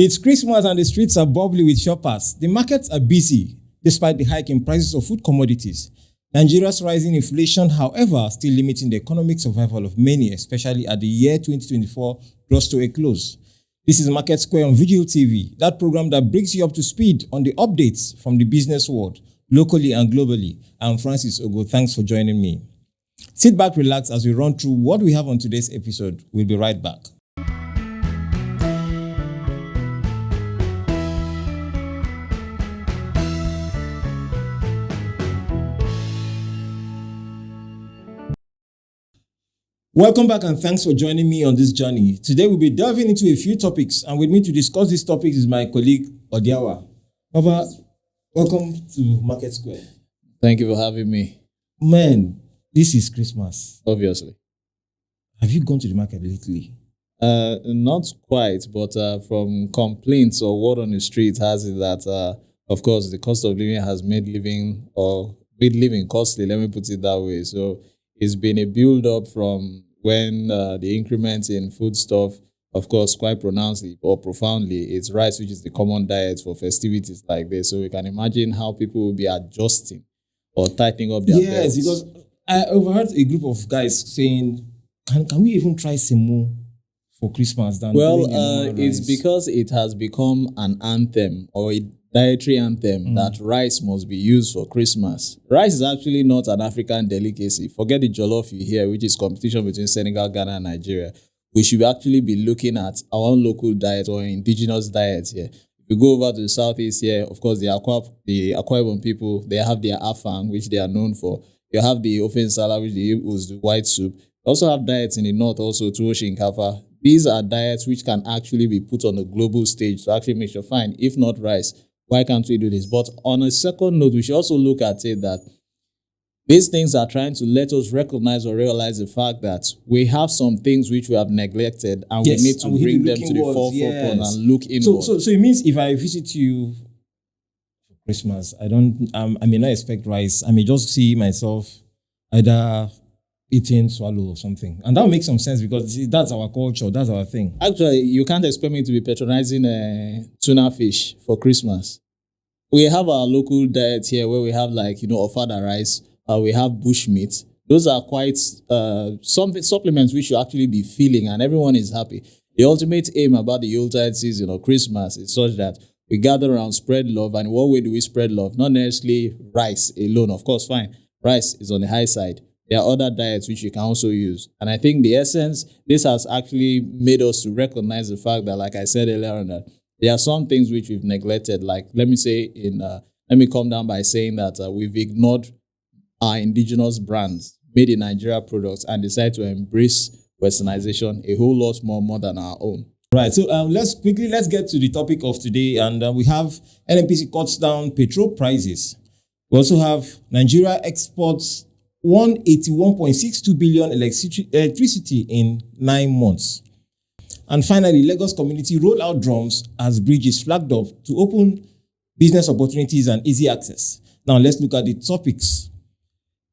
It's Christmas and the streets are bubbly with shoppers. The markets are busy despite the hike in prices of food commodities. Nigeria's rising inflation, however, still limiting the economic survival of many, especially as the year 2024 draws to a close. This is MarketSquare on Veegil TV, that program that brings you up to speed on the updates from the business world, locally and globally. I'm Francis Ogo. Thanks for joining me. Sit back, relax as we run through what we have on today's episode. We'll be right back. Welcome back and thanks for joining me on this journey. Today we'll be delving into a few topics, and with me to discuss these topics is my colleague Odiawa. Baba, welcome to MarketSquare. Thank you for having me. Man, this is Christmas. Obviously. Have you gone to the market lately? Not quite, but from complaints or word on the street has it that, of course, the cost of living has made living costly, let me put it that way. So it's been a build-up from when the increment in foodstuff, of course, quite pronouncedly or profoundly, it's rice, which is the common diet for festivities like this. So we can imagine how people will be adjusting or tightening up their belts. Yes, because I overheard a group of guys saying, can we even try semo for Christmas? It's because it has become an anthem or a dietary anthem that rice must be used for Christmas. Rice is actually not an African delicacy. Forget the jollof you hear, which is competition between Senegal, Ghana, and Nigeria. We should actually be looking at our own local diet or indigenous diet here. If you go over to the southeast here, of course, the Akwa Ibom people, they have their afang, which they are known for. You have the ofe nsala, which they use the white soup. You also have diets in the north, also tuwo shinkafa. These are diets which can actually be put on a global stage to actually make sure, fine, if not rice, why can't we do this? But on a second note, we should also look at it that these things are trying to let us recognize or realize the fact that we have some things which we have neglected and we need to bring them to the forefront and look inward. So it means if I visit you for Christmas, I may not expect rice. I may just see myself either eating swallow or something. And that will make some sense because that's our culture, that's our thing. Actually, you can't expect me to be patronizing tuna fish for Christmas. We have our local diet here where we have ofada rice, we have bush meat. Those are quite supplements we should actually be feeling and everyone is happy. The ultimate aim about the Yuletide season or Christmas is such that we gather around, spread love. And in what way do we spread love? Not necessarily rice alone. Of course, fine. Rice is on the high side. There are other diets which you can also use. And I think the essence, this has actually made us to recognize the fact that, like I said earlier on, that there are some things which we've neglected. Like, let me come down by saying that we've ignored our indigenous brands, made in Nigeria products, and decided to embrace westernization a whole lot more than our own. Right. So let's get to the topic of today. And we have NNPC cuts down petrol prices. We also have Nigeria exports 181.62 billion electricity in 9 months. And finally, Lagos community roll out drones as bridges flagged up to open business opportunities and easy access. Now let's look at the topics.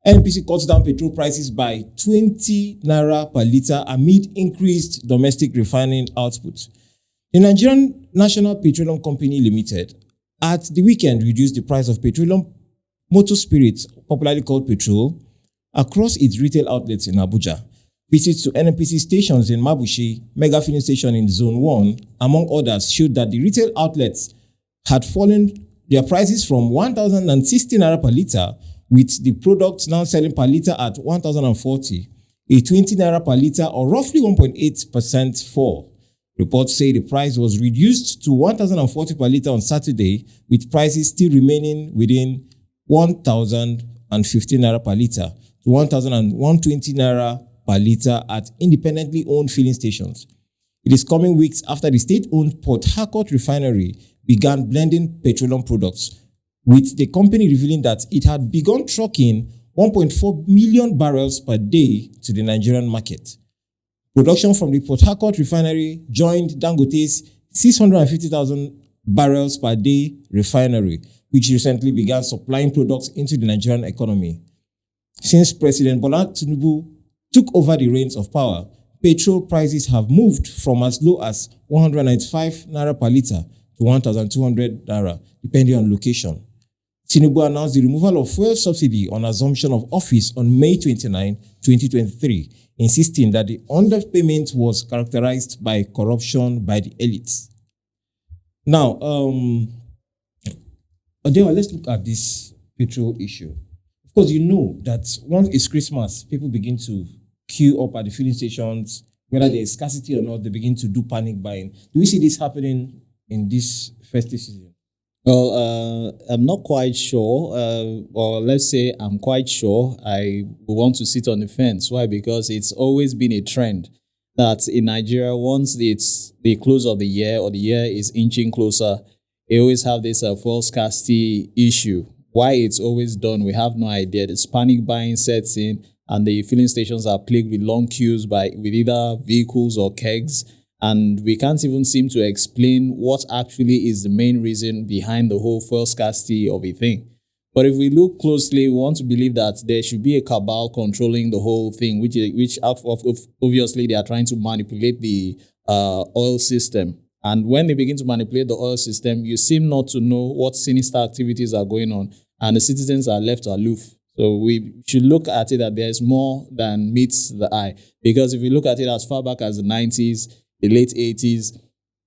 NNPC cuts down petrol prices by 20 naira per litre amid increased domestic refining output. The Nigerian National Petroleum Company Limited at the weekend reduced the price of petroleum motor spirits, popularly called petrol, across its retail outlets in Abuja. Visits to NNPC stations in Mabushi, Mega Filling Station in Zone 1, among others, showed that the retail outlets had fallen their prices from 1,060 naira per litre, with the product now selling per litre at 1,040, a 20 naira per litre or roughly 1.8% fall. Reports say the price was reduced to 1,040 per litre on Saturday, with prices still remaining within 1,015 naira per litre to 1,120 naira per litre at independently owned filling stations. It is coming weeks after the state-owned Port Harcourt refinery began blending petroleum products, with the company revealing that it had begun trucking 1.4 million barrels per day to the Nigerian market. Production from the Port Harcourt refinery joined Dangote's 650,000 barrels per day refinery, which recently began supplying products into the Nigerian economy. Since President Bola Tinubu took over the reins of power, petrol prices have moved from as low as 195 naira per litre to 1,200 naira, depending on location. Tinubu announced the removal of fuel subsidy on assumption of office on May 29, 2023, insisting that the underpayment was characterized by corruption by the elites. Now, let's look at this petrol issue. Of course, you know that once it's Christmas, people begin to queue up at the filling stations, whether there is scarcity or not, they begin to do panic buying. Do we see this happening in this festive season? Well, I'm not quite sure, or let's say I'm quite sure. I want to sit on the fence. Why? Because it's always been a trend that in Nigeria, once it's the close of the year or the year is inching closer, they always have this fuel scarcity issue. Why it's always done, we have no idea. This panic buying sets in, and the filling stations are plagued with long queues with either vehicles or kegs. And we can't even seem to explain what actually is the main reason behind the whole fuel scarcity of a thing. But if we look closely, we want to believe that there should be a cabal controlling the whole thing, which obviously they are trying to manipulate the oil system. And when they begin to manipulate the oil system, you seem not to know what sinister activities are going on, and the citizens are left aloof. So we should look at it that there's more than meets the eye. Because if we look at it as far back as the 90s, the late 80s,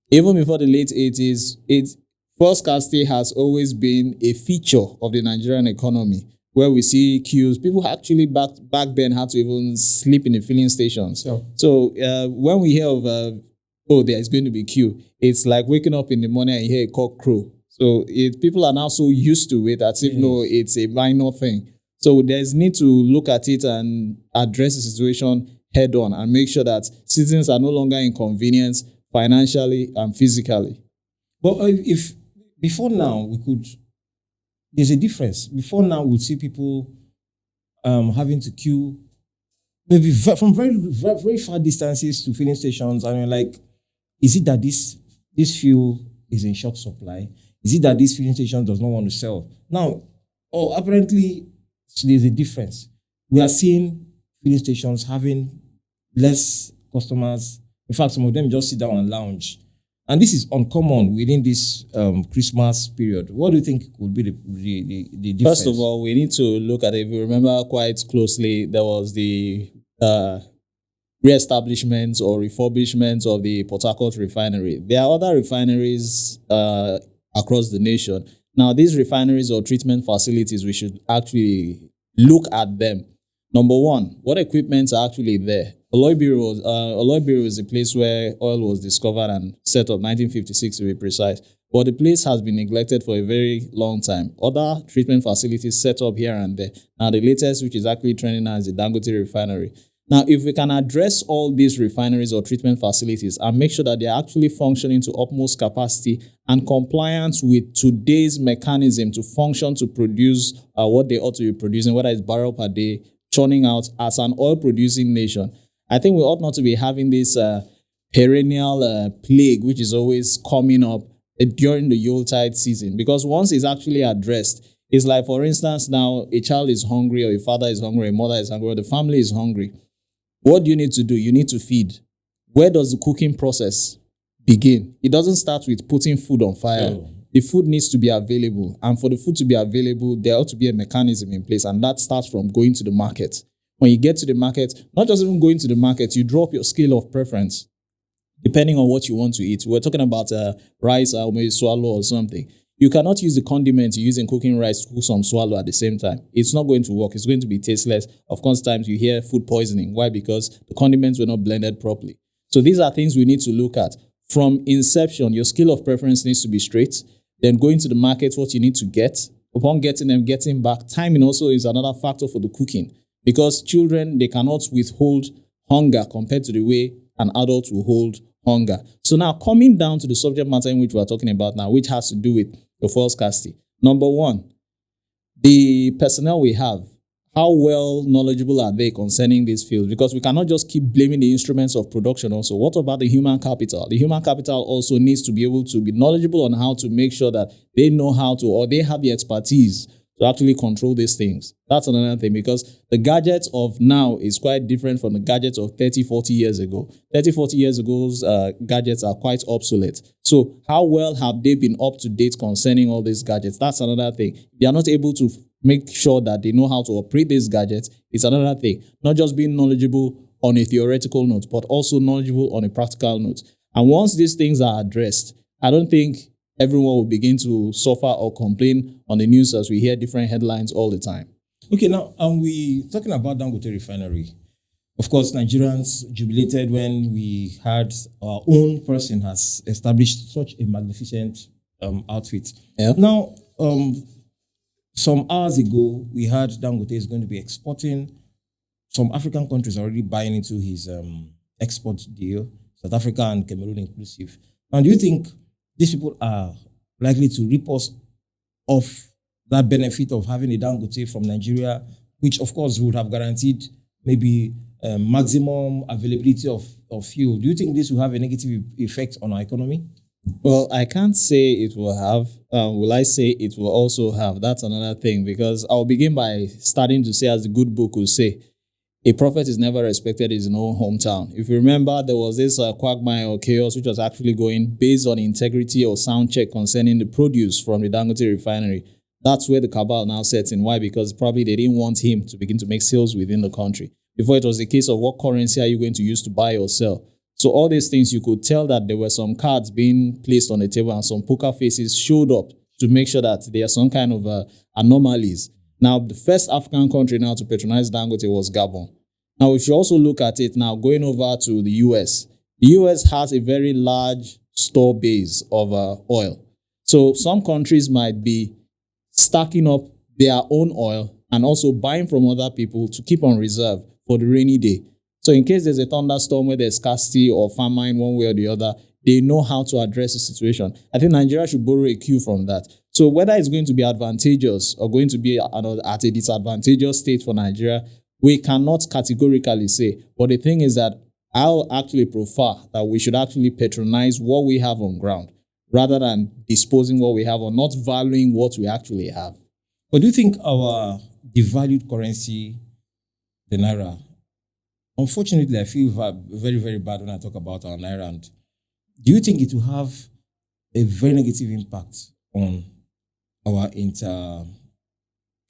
even before the late 80s, fuel scarcity has always been a feature of the Nigerian economy, where we see queues. People actually back then had to even sleep in the filling stations. Sure. So when we hear of, there is going to be queue, it's like waking up in the morning and you hear a cock crow. So people are now so used to it as if, no, it's a minor thing. So there's need to look at it and address the situation head on and make sure that citizens are no longer inconvenienced financially and physically. But if before now there's a difference. Before now, we'd see people having to queue maybe from very, very, very far distances to filling stations, and you're like, is it that this fuel is in short supply? Is it that this filling station does not want to sell? Now, apparently, there's a difference. We are seeing filling stations having less customers. In fact, some of them just sit down and lounge. And this is uncommon within this Christmas period. What do you think would be the difference? First of all, we need to look at it. If you remember quite closely, there was the re-establishment or refurbishment of the Port Harcourt refinery. There are other refineries across the nation. Now, these refineries or treatment facilities, we should actually look at them. Number one, what equipment are actually there? Alloy Bureau is the place where oil was discovered and set up, 1956 to be precise. But the place has been neglected for a very long time. Other treatment facilities set up here and there. Now, the latest, which is actually trending now, is the Dangote refinery. Now, if we can address all these refineries or treatment facilities and make sure that they're actually functioning to utmost capacity and compliance with today's mechanism to function to produce what they ought to be producing, whether it's barrel per day, churning out as an oil-producing nation, I think we ought not to be having this perennial plague, which is always coming up during the Yuletide season. Because once it's actually addressed, it's like, for instance, now a child is hungry, or a father is hungry, a mother is hungry, or the family is hungry. What do you need to do? You need to feed. Where does the cooking process begin? It doesn't start with putting food on fire. Yeah. The food needs to be available. And for the food to be available, there ought to be a mechanism in place. And that starts from going to the market. When you get to the market, not just even going to the market, you drop your scale of preference depending on what you want to eat. We're talking about rice or maybe swallow or something. You cannot use the condiments you use in cooking rice to cook some swallow at the same time. It's not going to work. It's going to be tasteless. Of course, times you hear food poisoning. Why? Because the condiments were not blended properly. So these are things we need to look at. From inception, your scale of preference needs to be straight. Then going to the market, what you need to get. Upon getting them, getting back. Timing also is another factor for the cooking. Because children, they cannot withhold hunger compared to the way an adult will hold hunger. So now coming down to the subject matter in which we are talking about now, which has to do with the fuel scarcity. Number one, the personnel we have, how well knowledgeable are they concerning these fields? Because we cannot just keep blaming the instruments of production also. What about the human capital? The human capital also needs to be able to be knowledgeable on how to make sure that they know how to, or they have the expertise to actually control these things. That's another thing, because the gadgets of now is quite different from the gadgets of 30, 40 years ago. 30, 40 years ago's gadgets are quite obsolete. So how well have they been up to date concerning all these gadgets? That's another thing. They are not able to make sure that they know how to operate these gadgets. It's another thing. Not just being knowledgeable on a theoretical note, but also knowledgeable on a practical note. And once these things are addressed, I don't think everyone will begin to suffer or complain on the news as we hear different headlines all the time. Okay, now we talking about Dangote Refinery. Of course, Nigerians jubilated when we had our own person has established such a magnificent outfit. Yeah. Now, some hours ago, we heard Dangote is going to be exporting. Some African countries are already buying into his export deal, South Africa and Cameroon inclusive. Now, do you think these people are likely to rip us off that benefit of having a Dangote from Nigeria, which of course would have guaranteed maybe maximum availability of fuel? Do you think this will have a negative effect on our economy? Well, I can't say it will have. Will I say it will also have? That's another thing, because I'll begin by starting to say, as the good book will say, a prophet is never respected in his own hometown. If you remember, there was this quagmire or chaos which was actually going based on integrity or sound check concerning the produce from the Dangote refinery. That's where the cabal now sets in. Why? Because probably they didn't want him to begin to make sales within the country. Before, it was a case of what currency are you going to use to buy or sell. So all these things, you could tell that there were some cards being placed on the table and some poker faces showed up to make sure that there are some kind of anomalies. Now, the first African country now to patronize Dangote was Gabon. Now, if you also look at it now, going over to the US has a very large store base of oil. So some countries might be stacking up their own oil and also buying from other people to keep on reserve for the rainy day. So in case there's a thunderstorm where there's scarcity or famine one way or the other, they know how to address the situation. I think Nigeria should borrow a cue from that. So whether it's going to be advantageous or going to be at a disadvantageous state for Nigeria, we cannot categorically say. But the thing is that I'll actually prefer that we should actually patronize what we have on ground rather than disposing what we have or not valuing what we actually have. But do you think our devalued currency, the Naira, unfortunately, I feel very, very bad when I talk about our Naira. And do you think it will have a very negative impact on our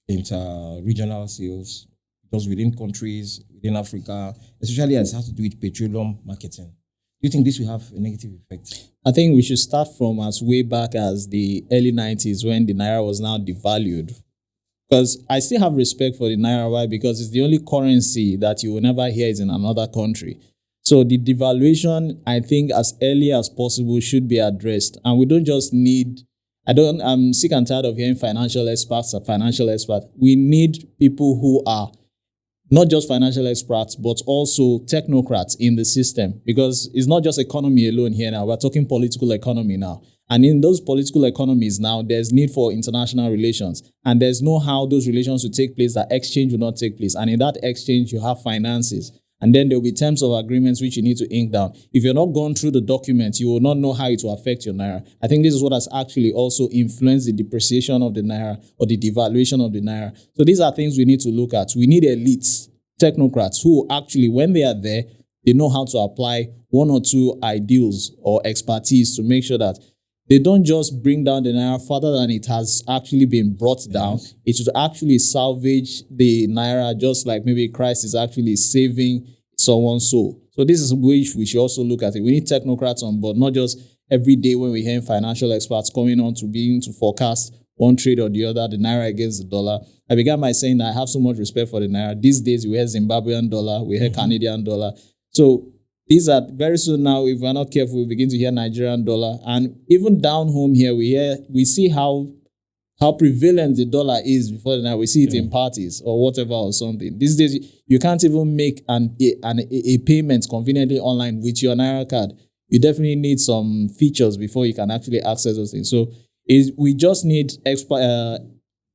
inter-regional sales, just within countries, within Africa, especially as it has to do with petroleum marketing? Do you think this will have a negative effect? I think we should start from as way back as the early 90s when the Naira was now devalued. Because I still have respect for the Naira. Why? Because it's the only currency that you will never hear is in another country. So the devaluation, I think, as early as possible should be addressed. And we don't just need, I'm sick and tired of hearing financial experts. We need people who are not just financial experts, but also technocrats in the system. Because it's not just economy alone here now. We're talking political economy now. And in those political economies now, there's need for international relations. And there's no how those relations will take place, that exchange will not take place. And in that exchange, you have finances. And then there will be terms of agreements which you need to ink down. If you're not gone through the documents, you will not know how it will affect your Naira. I think this is what has actually also influenced the depreciation of the Naira or the devaluation of the Naira. So these are things we need to look at. We need elites, technocrats, who actually, when they are there, they know how to apply one or two ideals or expertise to make sure that they don't just bring down the Naira further than it has actually been brought down. Yes. It should actually salvage the Naira, just like maybe Christ is actually saving someone's soul. So this is which we should also look at it. We need technocrats on board, not just every day when we hear financial experts coming on to being to forecast one trade or the other, the Naira against the dollar. I began by saying that I have so much respect for the Naira. These days we hear Zimbabwean dollar, we hear Canadian dollar. So these are very soon now, if we're not careful, we begin to hear Nigerian dollar. And even down home here, we see how prevalent the dollar is before the Naira. We see it in parties or whatever or something. These days, you can't even make a payment conveniently online with your Naira card. You definitely need some features before you can actually access those things. So we just need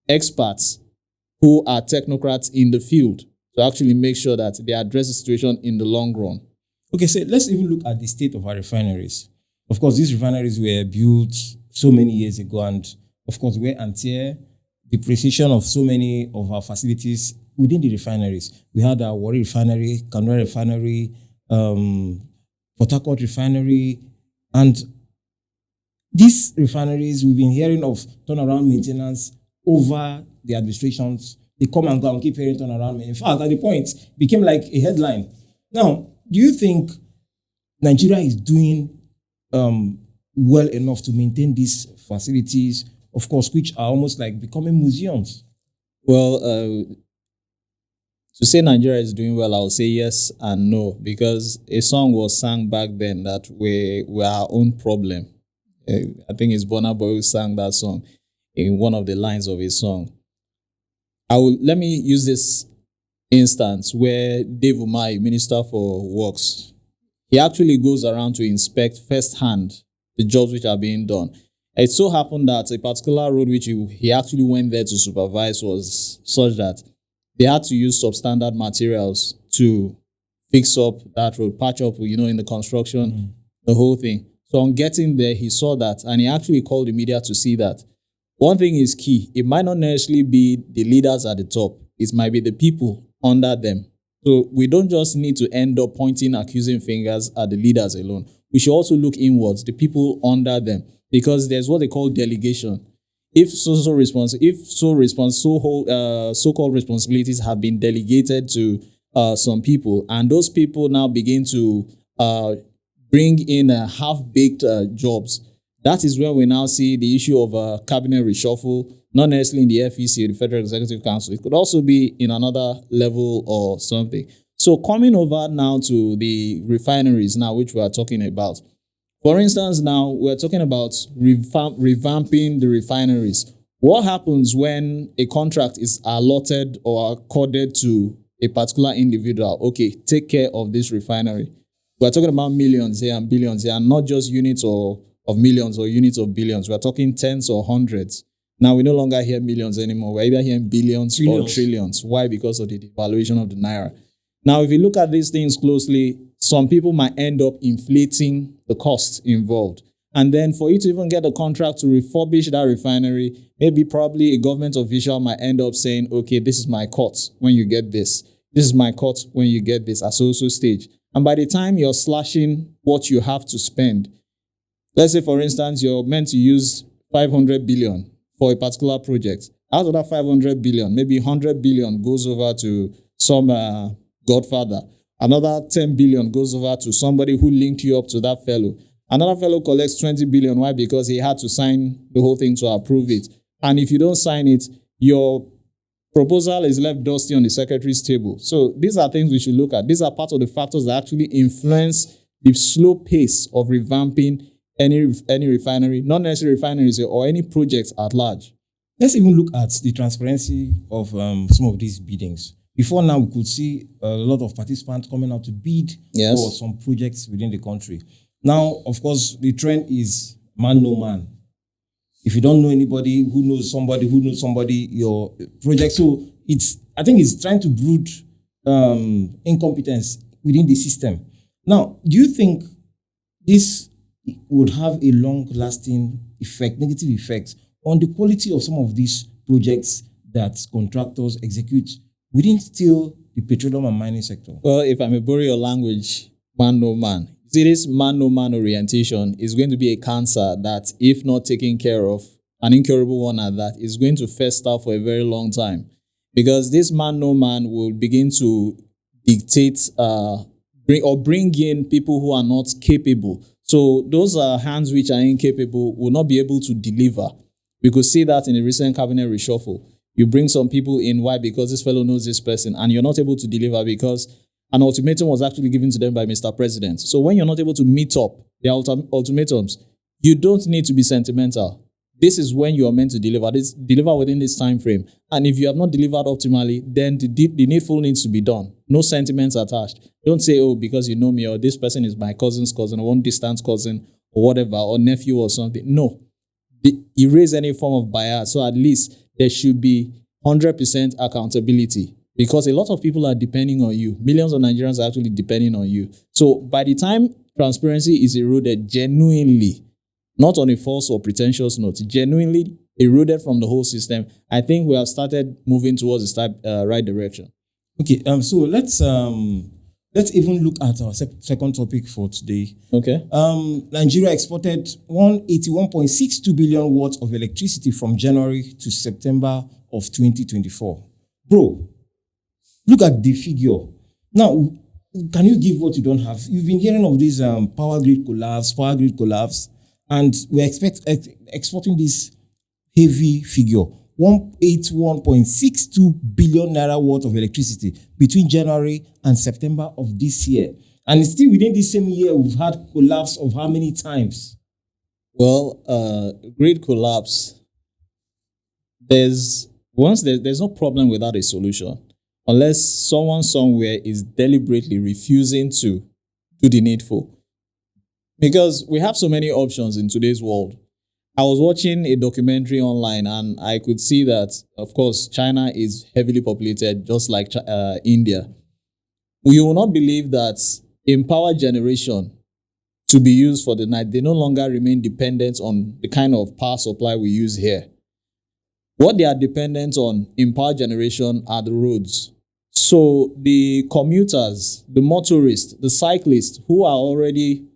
experts who are technocrats in the field to actually make sure that they address the situation in the long run. Okay, so let's even look at the state of our refineries. Of course, these refineries were built so many years ago, and of course, wear and tear, depreciation of so many of our facilities within the refineries. We had our Warri Refinery, Kanwari Refinery, Port Harcourt Refinery, and these refineries, we've been hearing of turnaround maintenance over the administrations. They come and go and keep hearing turnaround. In fact, at the point, it became like a headline. Now, do you think Nigeria is doing well enough to maintain these facilities, of course, which are almost like becoming museums? Well, to say Nigeria is doing well, I'll say yes and no, because a song was sung back then that we're our own problem. I think it's Burna Boy who sang that song in one of the lines of his song. Let me use this instance where Dave Umahi, Minister for Works, he actually goes around to inspect firsthand the jobs which are being done. It so happened that a particular road which he actually went there to supervise was such that they had to use substandard materials to fix up that road, patch up, in the construction, the whole thing. So on getting there, he saw that, and he actually called the media to see that. One thing is key. It might not necessarily be the leaders at the top. It might be the people under them. So we don't just need to end up pointing accusing fingers at the leaders alone. We should also look inwards, the people under them, because there's what they call delegation. If so-called responsibilities have been delegated to some people, and those people now begin to bring in half-baked jobs, that is where we now see the issue of cabinet reshuffle, not necessarily in the FEC or the Federal Executive Council. It could also be in another level or something. So coming over now to the refineries now, which we are talking about. For instance, now we're talking about revamping the refineries. What happens when a contract is allotted or accorded to a particular individual? Okay, take care of this refinery. We're talking about millions here and billions here, and not just units of millions or units of billions. We're talking tens or hundreds. Now, we no longer hear millions anymore. We're either hearing billions or trillions. Why? Because of the devaluation of the naira. Now, if you look at these things closely, some people might end up inflating the costs involved. And then for you to even get a contract to refurbish that refinery, probably a government official might end up saying, okay, this is my cut when you get this. This is my cut when you get this at so stage. And by the time you're slashing what you have to spend, let's say, for instance, you're meant to use 500 billion for a particular project. Out of that 500 billion, maybe 100 billion goes over to some godfather. Another 10 billion goes over to somebody who linked you up to that fellow. Another fellow collects 20 billion. Why? Because he had to sign the whole thing to approve it. And if you don't sign it, your proposal is left dusty on the secretary's table. So these are things we should look at. These are part of the factors that actually influence the slow pace of revamping any refinery, not necessarily refineries or any projects at large. Let's even look at the transparency of some of these biddings. Before now, we could see a lot of participants coming out to bid for some projects within the country. Now, of course, the trend is man no man. If you don't know anybody who knows somebody, your project. So I think it's trying to brood incompetence within the system. Now, do you think this would have a long-lasting effect, negative effect on the quality of some of these projects that contractors execute within still the petroleum and mining sector? Well, if I may borrow your language, man no man. See, this man no man orientation is going to be a cancer that, if not taken care of, an incurable one at that, is going to fester for a very long time. Because this man no man will begin to dictate, bring in people who are not capable. So those hands which are incapable will not be able to deliver. We could see that in the recent cabinet reshuffle. You bring some people in. Why? Because this fellow knows this person, and you're not able to deliver because an ultimatum was actually given to them by Mr. President. So when you're not able to meet up the ultimatums, you don't need to be sentimental. This is when you are meant to deliver. Deliver within this time frame. And if you have not delivered optimally, then the needful needs to be done. No sentiments attached. Don't say, oh, because you know me, or this person is my cousin's cousin, or one distant cousin, or whatever, or nephew or something. No. Erase any form of bias. So at least there should be 100% accountability, because a lot of people are depending on you. Millions of Nigerians are actually depending on you. So by the time transparency is eroded genuinely, not on a false or pretentious note, genuinely eroded from the whole system. I think we have started moving towards the right direction. Okay, so let's even look at our second topic for today. Okay. Nigeria exported 181.62 billion watts of electricity from January to September of 2024. Bro, look at the figure. Now, can you give what you don't have? You've been hearing of this power grid collapse, and we're exporting this heavy figure, 181.62 billion naira worth of electricity between January and September of this year. And it's still within the same year, we've had collapse of how many times? Well, grid collapse, there's no problem without a solution, unless someone somewhere is deliberately refusing to do the needful. Because we have so many options in today's world. I was watching a documentary online and I could see that, of course, China is heavily populated, just like India. You will not believe that in power generation to be used for the night, they no longer remain dependent on the kind of power supply we use here. What they are dependent on in power generation are the roads. So the commuters, the motorists, the cyclists who are already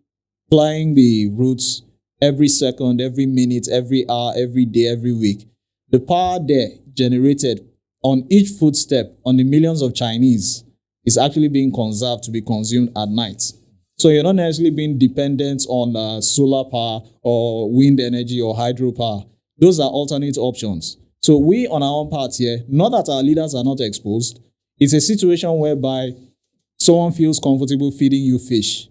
plying the routes every second, every minute, every hour, every day, every week, the power there generated on each footstep on the millions of Chinese is actually being conserved to be consumed at night. So you're not necessarily being dependent on solar power or wind energy or hydropower. Those are alternate options. So we on our own part here, not that our leaders are not exposed, it's a situation whereby someone feels comfortable feeding you fish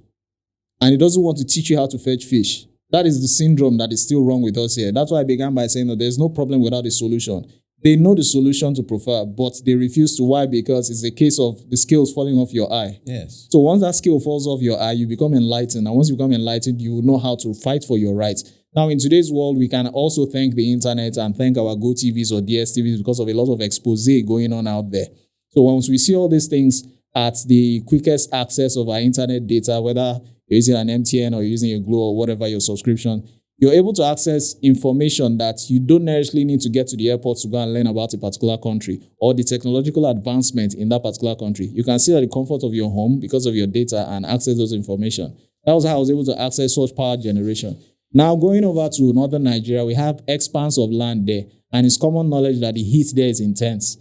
and he doesn't want to teach you how to fetch fish. That is the syndrome that is still wrong with us here. That's why I began by saying that there's no problem without a solution. They know the solution to prefer, but they refuse to. Why? Because it's a case of the scales falling off your eye. Yes. So once that scale falls off your eye, you become enlightened. And once you become enlightened, you will know how to fight for your rights. Now, in today's world, we can also thank the internet and thank our Go TVs or DSTVs because of a lot of expose going on out there. So once we see all these things at the quickest access of our internet data, whether you're using an MTN or you're using a Glo or whatever your subscription, you're able to access information that you don't necessarily need to get to the airport to go and learn about a particular country or the technological advancement in that particular country. You can see at the comfort of your home because of your data and access those information. That was how I was able to access such power generation. Now going over to northern Nigeria, we have expanse of land there, and it's common knowledge that the heat there is intense.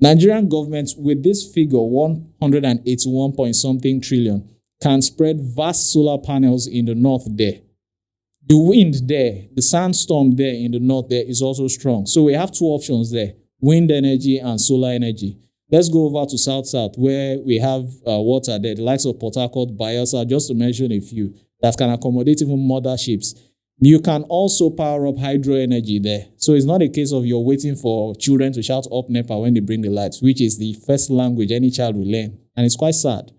Nigerian government with this figure, 181 point something trillion, can spread vast solar panels in the north there. The wind there, the sandstorm there in the north there is also strong. So we have two options there, wind energy and solar energy. Let's go over to south where we have water there, the likes of Port Harcourt, Bayelsa, just to mention a few, that can accommodate even motherships. You can also power up hydro energy there. So it's not a case of you're waiting for children to shout up NEPA when they bring the lights, which is the first language any child will learn. And it's quite sad.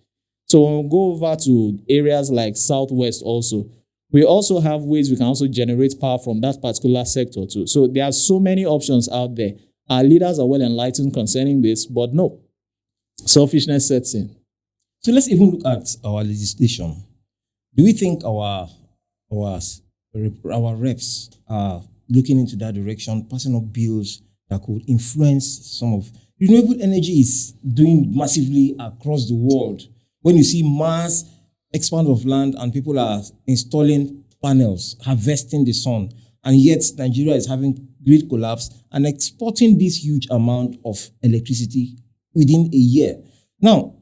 So when we go over to areas like Southwest also, we also have ways we can also generate power from that particular sector too. So there are so many options out there. Our leaders are well enlightened concerning this, but no, selfishness sets in. So let's even look at our legislation. Do we think our reps are looking into that direction, passing up bills that could influence some of renewable energy is doing massively across the world? When you see mass expand of land and people are installing panels, harvesting the sun, and yet Nigeria is having grid collapse and exporting this huge amount of electricity within a year. Now,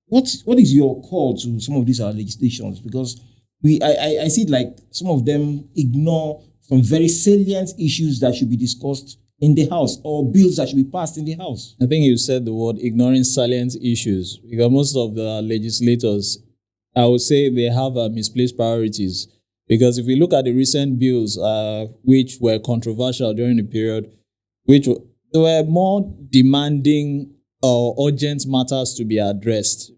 what is your call to some of these legislations? Because I see it like some of them ignore some very salient issues that should be discussed in the House or bills that should be passed in the House. I think you said the word ignoring salient issues, because most of the legislators, I would say they have misplaced priorities. Because if we look at the recent bills, which were controversial during the period, which were more demanding or urgent matters to be addressed.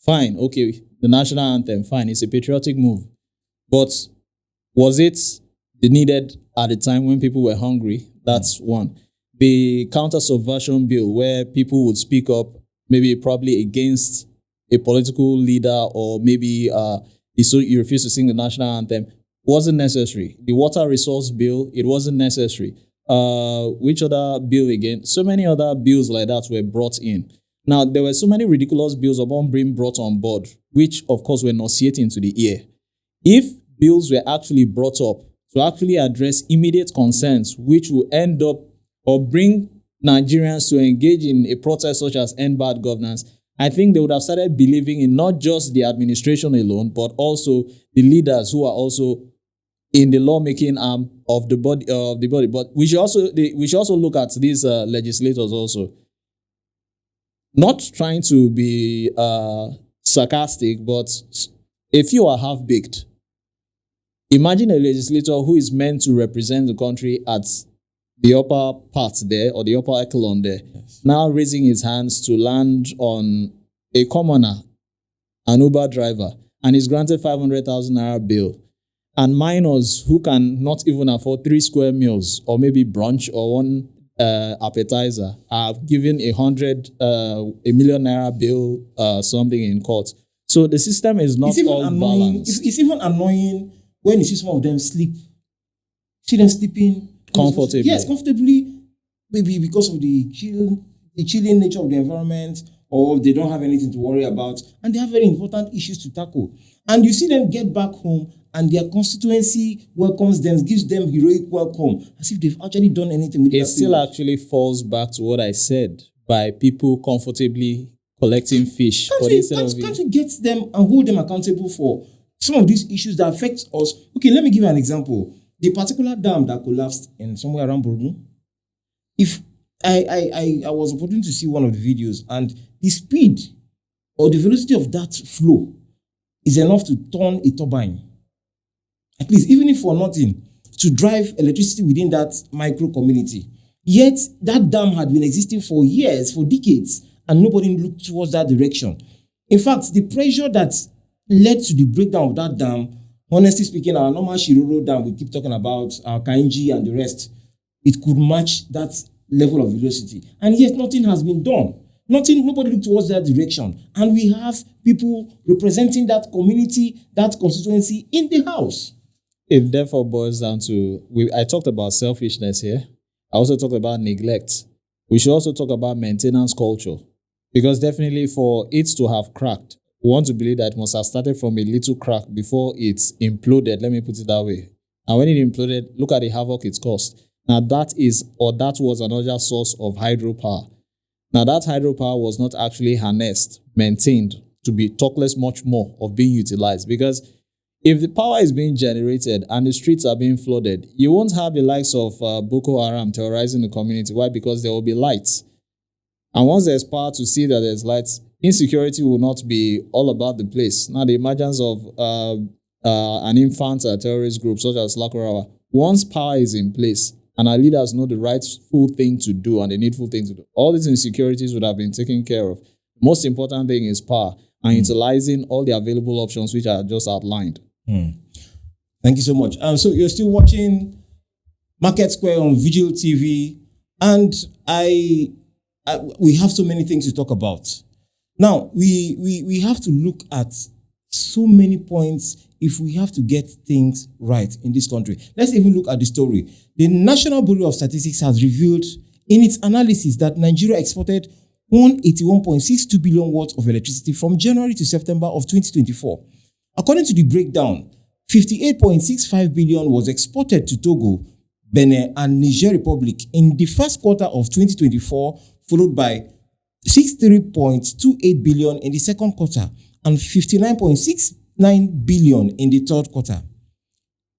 Fine, okay, the national anthem, fine, it's a patriotic move. But was it needed at the time when people were hungry? That's one. The counter-subversion bill, where people would speak up, maybe probably against a political leader, or maybe you refuse to sing the national anthem. wasn't necessary. The water resource bill, it wasn't necessary. Which other bill again? So many other bills like that were brought in. Now, there were so many ridiculous bills upon being brought on board, which of course were nauseating to the ear. If bills were actually brought up to actually address immediate concerns, which will end up or bring Nigerians to engage in a protest such as End Bad Governance, I think they would have started believing in not just the administration alone, but also the leaders who are also in the lawmaking arm of the body. But we should also look at these legislators also. Not trying to be sarcastic, but if you are half-baked, imagine a legislator who is meant to represent the country at the upper part there, or the upper echelon there, now raising his hands to land on a commoner, an Uber driver, and is granted 500,000 naira bail. And minors who can not even afford 3 square meals or maybe brunch or one appetizer are given a million naira bail, something in court. So the system is not all balanced. It's even annoying when you see some of them sleep. See them sleeping comfortably. Yes, comfortably. Maybe because of the chilling nature of the environment, or they don't have anything to worry about, and they have very important issues to tackle. And you see them get back home, and their constituency welcomes them, gives them heroic welcome, as if they've actually done anything with it. It still actually falls back to what I said, by people comfortably collecting fish. Can't we get them and hold them accountable for some of these issues that affect us? Okay, let me give you an example. The particular dam that collapsed in somewhere around Borno. If I was opportune to see one of the videos, and the speed or the velocity of that flow is enough to turn a turbine. At least, even if for nothing, to drive electricity within that micro community. Yet, that dam had been existing for years, for decades, and nobody looked towards that direction. In fact, the pressure that led to the breakdown of that dam, honestly speaking, our normal Shiroro dam, we keep talking about, our Kainji and the rest, it could match that level of velocity. And yet, nothing has been done. Nobody looked towards that direction. And we have people representing that community, that constituency in the House. It therefore boils down to, I talked about selfishness here. I also talked about neglect. We should also talk about maintenance culture. Because definitely for it to have cracked, we want to believe that it must have started from a little crack before it imploded, let me put it that way. And when it imploded, look at the havoc it caused. Now that was another source of hydropower. Now that hydropower was not actually harnessed, maintained, to be talk less much more of being utilized. Because if the power is being generated and the streets are being flooded, you won't have the likes of Boko Haram terrorizing the community. Why? Because there will be lights. And once there's power to see that there's lights, insecurity will not be all about the place. Now the emergence of an infant terrorist group such as Lakurawa, once power is in place and our leaders know the rightful thing to do and the needful thing to do, all these insecurities would have been taken care of. The most important thing is power and utilizing all the available options which I just outlined. Thank you so much. So you're still watching MarketSquare on Veegil TV, and we have so many things to talk about. Now, we have to look at so many points if we have to get things right in this country. Let's even look at the story. The National Bureau of Statistics has revealed in its analysis that Nigeria exported 181.62 billion watts of electricity from January to September of 2024. According to the breakdown, 58.65 billion was exported to Togo, Benin, and Niger Republic in the first quarter of 2024, followed by 63.28 billion in the second quarter and 59.69 billion in the third quarter.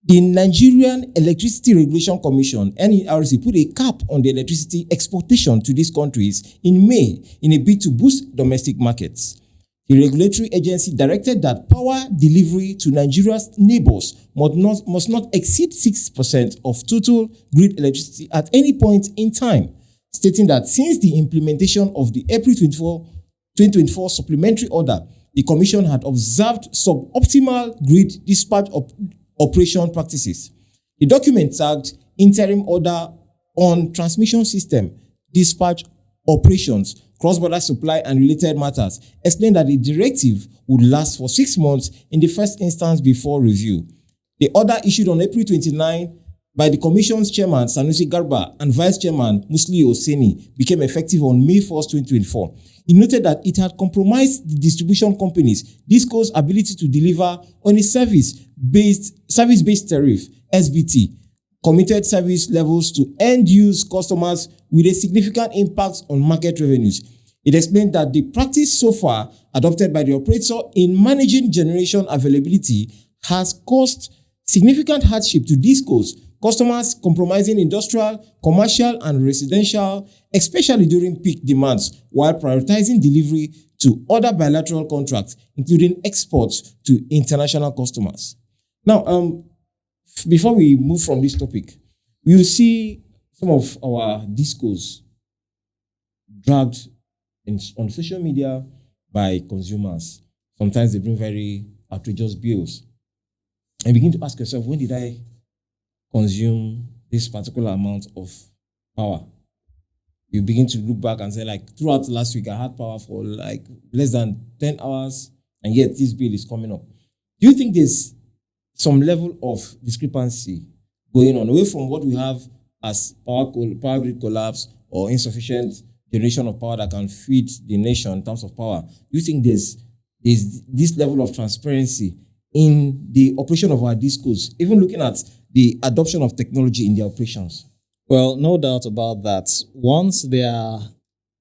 The Nigerian Electricity Regulation Commission, NERC, put a cap on the electricity exportation to these countries in May in a bid to boost domestic markets. The regulatory agency directed that power delivery to Nigeria's neighbors must not exceed 6% of total grid electricity at any point in time, stating that since the implementation of the April 2024 supplementary order, the Commission had observed suboptimal grid dispatch operation practices. The document tagged Interim Order on Transmission System Dispatch Operations, Cross-Border Supply and Related Matters, explained that the directive would last for 6 months in the first instance before review. The order issued on April 29 by the Commission's chairman, Sanusi Garba, and vice chairman, Musli Hosseini, became effective on May 1st, 2024. He noted that it had compromised the distribution companies, DISCO's ability to deliver on a service-based tariff, SBT, committed service levels to end-use customers with a significant impact on market revenues. It explained that the practice so far adopted by the operator in managing generation availability has caused significant hardship to DISCOs, customers, compromising industrial, commercial, and residential, especially during peak demands, while prioritizing delivery to other bilateral contracts, including exports to international customers. Now, before we move from this topic, we will see some of our DISCOs dragged on social media by consumers. Sometimes they bring very outrageous bills. And begin to ask yourself, when did I consume this particular amount of power? You begin to look back and say, like, throughout last week, I had power for like less than 10 hours, and yet this bill is coming up. Do you think there's some level of discrepancy going on away from what we have as power grid collapse or insufficient generation of power that can feed the nation in terms of power? Do you think there's this level of transparency in the operation of our DISCOs, even looking at the adoption of technology in their operations? Well, no doubt about that. Once there are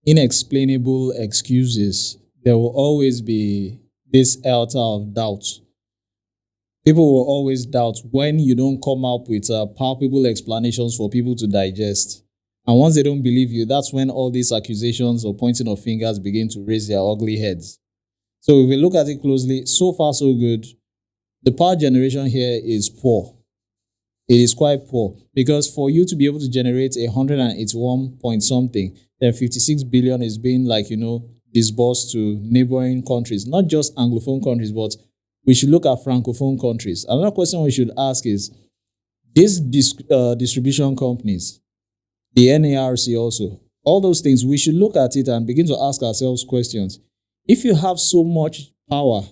inexplainable excuses, there will always be this altar of doubt. People will always doubt when you don't come up with palpable explanations for people to digest. And once they don't believe you, that's when all these accusations or pointing of fingers begin to raise their ugly heads. So if we look at it closely, so far so good. The power generation here is poor. It is quite poor, because for you to be able to generate 181 point something, then 56 billion is being disbursed to neighboring countries, not just Anglophone countries, but we should look at Francophone countries. Another question we should ask is, these distribution companies, the NARC also, all those things, we should look at it and begin to ask ourselves questions. If you have so much power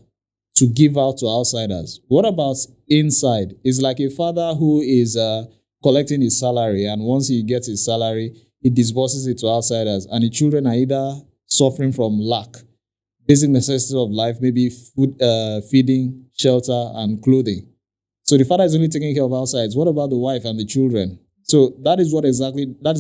to give out to outsiders, what about inside? It's like a father who is collecting his salary, and once he gets his salary, he disburses it to outsiders, and the children are either suffering from lack, basic necessities of life, maybe food, feeding, shelter, and clothing. So the father is only taking care of outsides. What about the wife and the children? So that is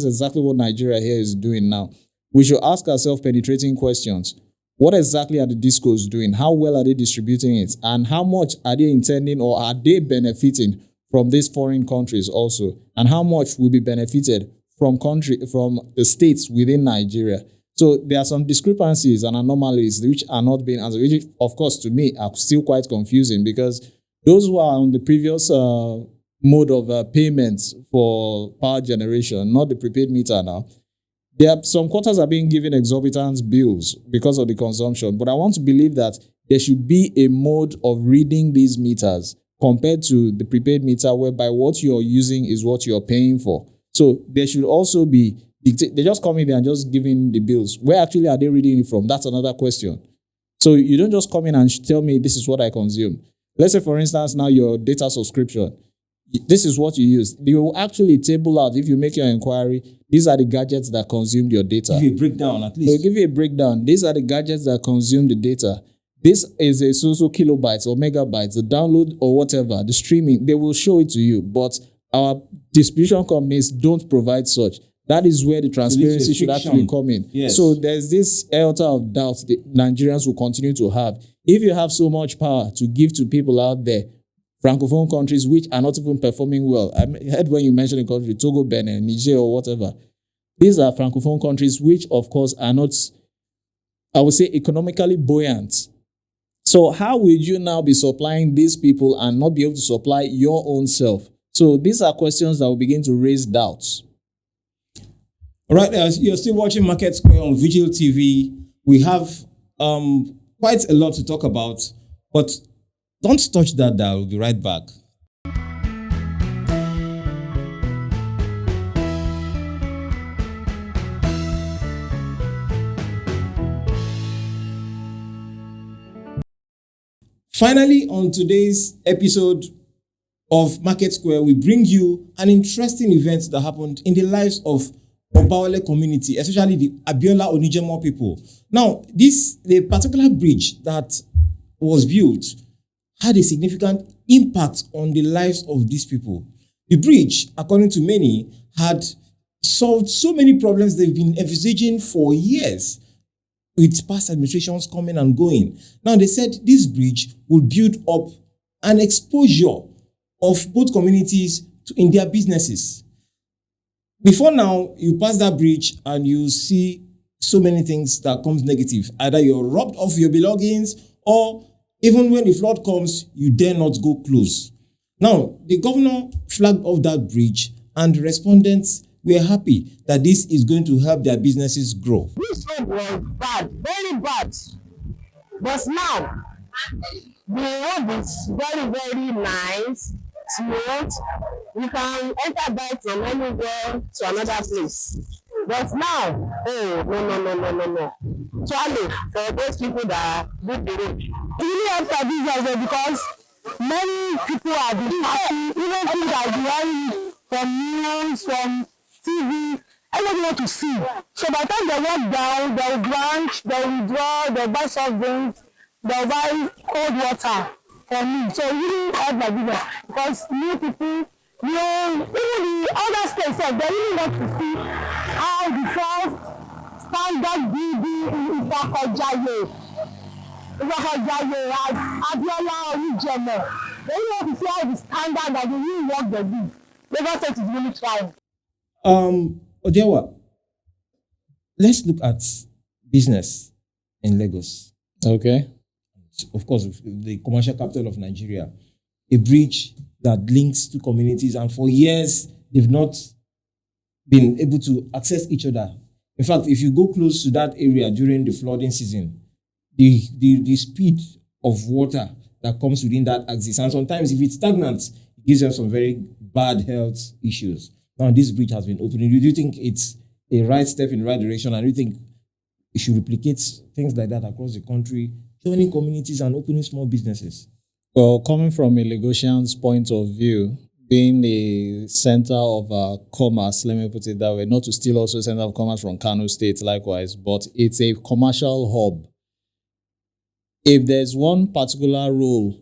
exactly what Nigeria here is doing now. We should ask ourselves penetrating questions. What exactly are the DISCOs doing? How well are they distributing it? And how much are they intending, or are they benefiting from these foreign countries also? And how much will be benefited from the states within Nigeria? So there are some discrepancies and anomalies which are not being answered, which, of course, to me are still quite confusing, because those who are on the previous mode of payments for power generation, not the prepaid meter now, there are some quarters are being given exorbitant bills because of the consumption. But I want to believe that there should be a mode of reading these meters compared to the prepaid meter, whereby what you're using is what you're paying for. So there should also be, they just come in there and just giving the bills. Where actually are they reading it from? That's another question. So you don't just come in and tell me this is what I consume. Let's say, for instance, now your data subscription, this is what you use. They will actually table out, if you make your inquiry, these are the gadgets that consumed your data. Give you a breakdown at least. They'll give you a breakdown. These are the gadgets that consume the data. This is a so kilobytes or megabytes, the download or whatever, the streaming, they will show it to you. But our distribution companies don't provide such. That is where the transparency should actually come in. Yes. So there's this altar of doubt that Nigerians will continue to have. If you have so much power to give to people out there, Francophone countries which are not even performing well. I heard when you mentioned a country, Togo, Benin, Niger, or whatever. These are Francophone countries which, of course, are not, I would say, economically buoyant. So how will you now be supplying these people and not be able to supply your own self? So these are questions that will begin to raise doubts. All right, you're still watching MarketSquare on Veegil TV. We have quite a lot to talk about, but don't touch that dial. We'll be right back. Finally, on today's episode, of Market Square, we bring you an interesting event that happened in the lives of Obawale community, especially the Abiola Onijemo people. Now, the particular bridge that was built had a significant impact on the lives of these people. The bridge, according to many, had solved so many problems they've been envisaging for years, with past administrations coming and going. Now, they said this bridge will build up an exposure of both communities in their businesses. Before now, you pass that bridge and you see so many things that comes negative. Either you're robbed of your belongings, or even when the flood comes, you dare not go close. Now, the governor flagged off that bridge, and respondents were happy that this is going to help their businesses grow. This road was bad, very bad. But now, the road is very, very nice, smooth. You can enter by from anywhere to another place. But now, no. Charlie, for those people that book the road. It really helps our business because many people have been happy, even people that are from news, from TV, everybody want to see. So by the time they walk down, they will branch, they will withdraw, they will buy soft drinks, they will buy cold water for me. So it really helps my business because new people, even the other states, they really want to see how the first standard building in Ibakojaye, Abiola Onijemo, they really want to see how the standard that they really work they do. Lagos State is really trying. Odewa, let's look at business in Lagos. Okay. Of course, the commercial capital of Nigeria, a bridge that links two communities, and for years they've not been able to access each other. In fact, if you go close to that area during the flooding season, the speed of water that comes within that axis, and sometimes if it's stagnant, it gives them some very bad health issues. Now, this bridge has been opened. Do you think it's a right step in the right direction, and do you think it should replicate things like that across the country, joining communities and opening small businesses? Well, coming from a Lagosian's point of view, being the center of commerce, let me put it that way, not to steal also center of commerce from Kano State likewise, but it's a commercial hub. If there's one particular role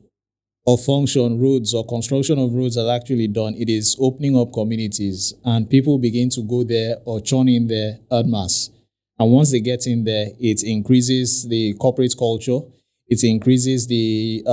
or function roads or construction of roads has actually done, it is opening up communities, and people begin to go there or churn in there en masse. And once they get in there, it increases the corporate culture, it increases the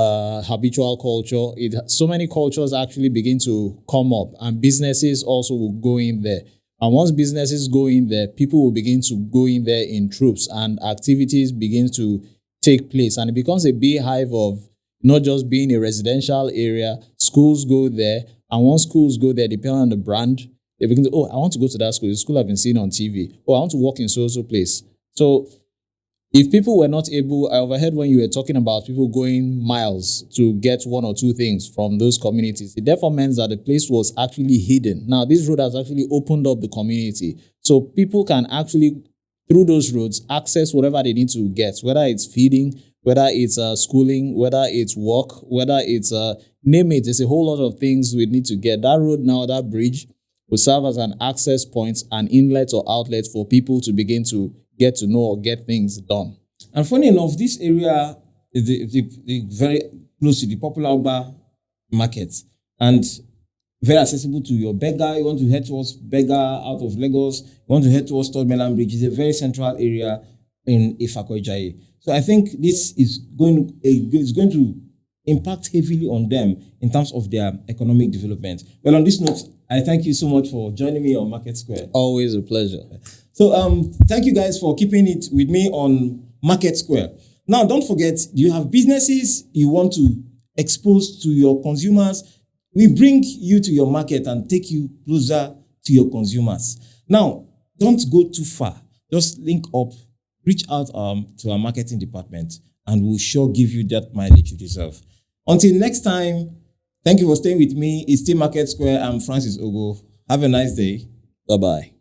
habitual culture. So many cultures actually begin to come up, and businesses also will go in there. And once businesses go in there, people will begin to go in there in troops, and activities begin to take place. And it becomes a beehive of not just being a residential area. Schools go there, and once schools go there, depending on the brand, they begin to, I want to go to that school. The school I've been seeing on TV. I want to work in so place. So if people were not able, I overheard when you were talking about people going miles to get one or two things from those communities, it therefore means that the place was actually hidden. Now, this road has actually opened up the community. So people can actually, through those roads, access whatever they need to get, whether it's feeding, whether it's schooling, whether it's work, whether it's, name it, there's a whole lot of things we need to get. That road now, that bridge, will serve as an access point, an inlet or outlet for people to begin to get to know or get things done. And funny enough, this area is very close to the popular Oba market and very accessible to your Bega. You want to head towards Bega out of Lagos, you want to head towards Third Mainland Bridge. It's a very central area in Ifakoijaye. So I think this is going to impact heavily on them in terms of their economic development. Well, on this note, I thank you so much for joining me on Market Square. Always a pleasure. So thank you guys for keeping it with me on Market Square. Now, don't forget, you have businesses you want to expose to your consumers. We bring you to your market and take you closer to your consumers. Now, don't go too far. Just link up, reach out to our marketing department, and we'll sure give you that mileage you deserve. Until next time, thank you for staying with me. It's still Market Square. I'm Francis Ogo. Have a nice day. Bye-bye.